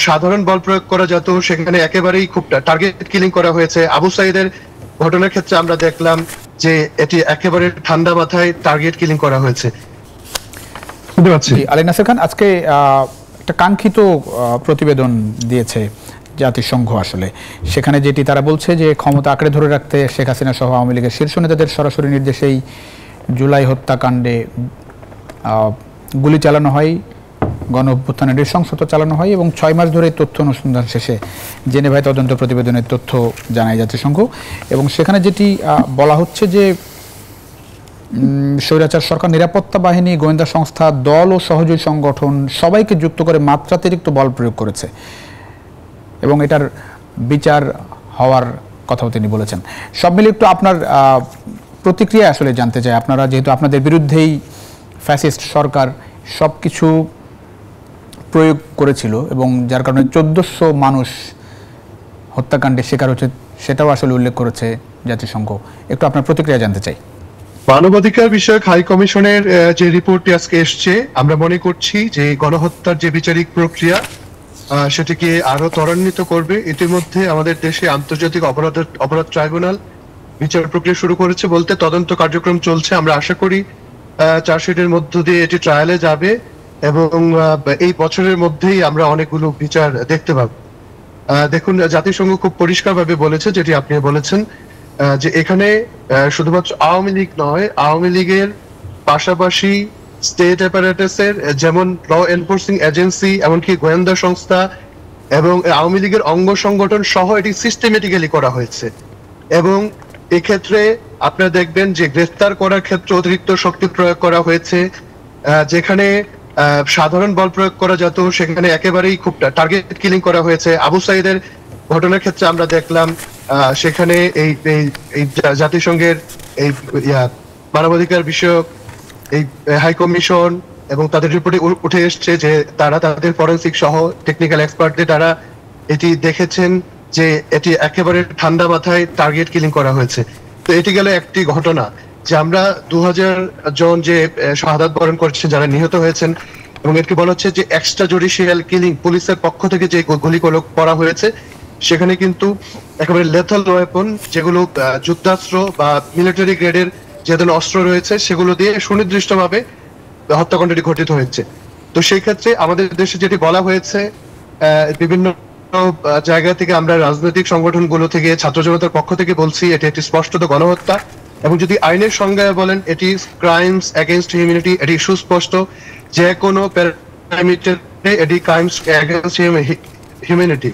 সাধারণ বল প্রয়োগ করা যেত, সেখানে একেবারেই খুব টার্গেট কিলিং করা হয়েছে। আবু সাইদের ঘটনার ক্ষেত্রে আমরা দেখলাম যে এটি একেবারে ঠান্ডা মাথায় টার্গেট কিলিং করা হয়েছে। আলী নাসির খান, আজকে একটা কাঙ্ক্ষিত প্রতিবেদন দিয়েছে জাতিসংঘ। আসলে সেখানে যেটি তারা বলছে যে ক্ষমতা আঁকড়ে ধরে রাখতে শেখ হাসিনা সহ আওয়ামী লীগের শীর্ষ নেতাদের সরাসরি নির্দেশেই জুলাই হত্যাকাণ্ডে গুলি চালানো হয়, গণ অভ্যুত্থানের নৃশংসতা চালানো হয় এবং 6 মাস ধরে তথ্য অনুসন্ধান শেষে জেনেভায় তদন্ত প্রতিবেদনের তথ্য জানায় জাতিসংঘ। এবং সেখানে যেটি বলা হচ্ছে যে স্বৈরাচার সরকার নিরাপত্তা বাহিনী, গোয়েন্দা সংস্থা, দল ও সহযোগী সংগঠন সবাইকে যুক্ত করে মাত্রাতিরিক্ত বল প্রয়োগ করেছে এবং এটার বিচার হওয়ার কথাও তিনি বলেছেন। সব মিলে একটু আপনার প্রতিক্রিয়া আসলে জানতে চাই। আপনারা যেহেতু আপনাদের বিরুদ্ধেই ফ্যাসিস্ট সরকার সব কিছু প্রয়োগ করেছিল এবং যার কারণে 1400 মানুষ হত্যাকাণ্ডের শিকার হচ্ছে, সেটাও আসলে উল্লেখ করেছে জাতিসংঘ। একটু আপনার প্রতিক্রিয়া জানতে চাই। মানবাধিকার বিষয়ক হাই কমিশনের যে রিপোর্টটি আজকে এসছে, আমরা মনে করছি যে গণহত্যার যে বিচারিক প্রক্রিয়া সেটিকে আরো ত্বরান্বিত করবে। ইতিমধ্যে আমাদের দেশে আন্তর্জাতিক অপরাধ ট্রাইব্যুনাল বিচার প্রক্রিয়া শুরু করেছে, বলতে তদন্ত কার্যক্রম চলছে। আমরা আশা করি চার্জশিটের মধ্য দিয়ে এটি ট্রায়ালে যাবে এবং এই বছরের মধ্যেই আমরা অনেকগুলো বিচার দেখতে পাবো। দেখুন, জাতিসংঘ খুব পরিষ্কারভাবে বলেছে, যেটি আপনি বলেছেন, যে এখানে শুধুমাত্র আওয়ামী লীগ নয়, আওয়ামী লীগের পাশাপাশি স্টেট অ্যাপারেটাসের যেমন ল এনফোর্সিং এজেন্সি, এমনকি গোয়েন্দা সংস্থা এবং আওয়ামী লীগের অঙ্গ সংগঠন সহ এটি সিস্টেমেটিক্যালি করা হয়েছে। এবং এক্ষেত্রে আপনারা দেখবেন যে গ্রেফতার করার ক্ষেত্রে অতিরিক্ত শক্তি প্রয়োগ করা হয়েছে। যেখানে সাধারণ বল প্রয়োগ করা যেত, সেখানে একেবারেই খুব টার্গেট কিলিং করা হয়েছে। আবু সাইদের ঘটনার ক্ষেত্রে আমরা দেখলাম সেখানে এই জাতিসংঘের এই মানবাধিকার বিষয়ক এই হাই কমিশন এবং তাদের রিপোর্টে উঠে এসছে যে তারা তাদের ফরেন্সিক সহ টেকনিক্যাল এক্সপার্টদের দ্বারা এটি দেখেছেন যে এটি একেবারে ঠান্ডা মাথায় টার্গেট কিলিং করা হয়েছে। তো এটি গেল একটি ঘটনা যে আমরা 2000 জন যে শাহাদাত বরণ করেছেন, যারা নিহত হয়েছেন, এবং এটি বলা হচ্ছে যে এক্সট্রা জুডিশিয়াল কিলিং, পুলিশের পক্ষ থেকে যে গুলিগুলো করা হয়েছে সেখানে কিন্তু একেবারে লেথাল ওয়েপন, যেগুলো যুদ্ধাস্ত্র বা মিলিটারি গ্রেডের যে ধরনের অস্ত্র রয়েছে, সেগুলো দিয়ে সুনির্দিষ্টভাবে হত্যাকাণ্ডটি ঘটিত হয়েছে। তো সেই ক্ষেত্রে আমাদের দেশে যেটি বলা হয়েছে, বিভিন্ন জায়গা থেকে আমরা রাজনৈতিক সংগঠনগুলো থেকে, ছাত্র জনতার পক্ষ থেকে বলছি এটি একটি স্পষ্টত গণহত্যা। এবং যদি আইনের সংজ্ঞায় বলেন এটি ক্রাইমস এগেইনস্ট হিউম্যানিটি, এটি সুস্পষ্ট। যে কোনো প্যারামিটারে এটি ক্রাইমস এগেইনস্ট হিউম্যানিটি।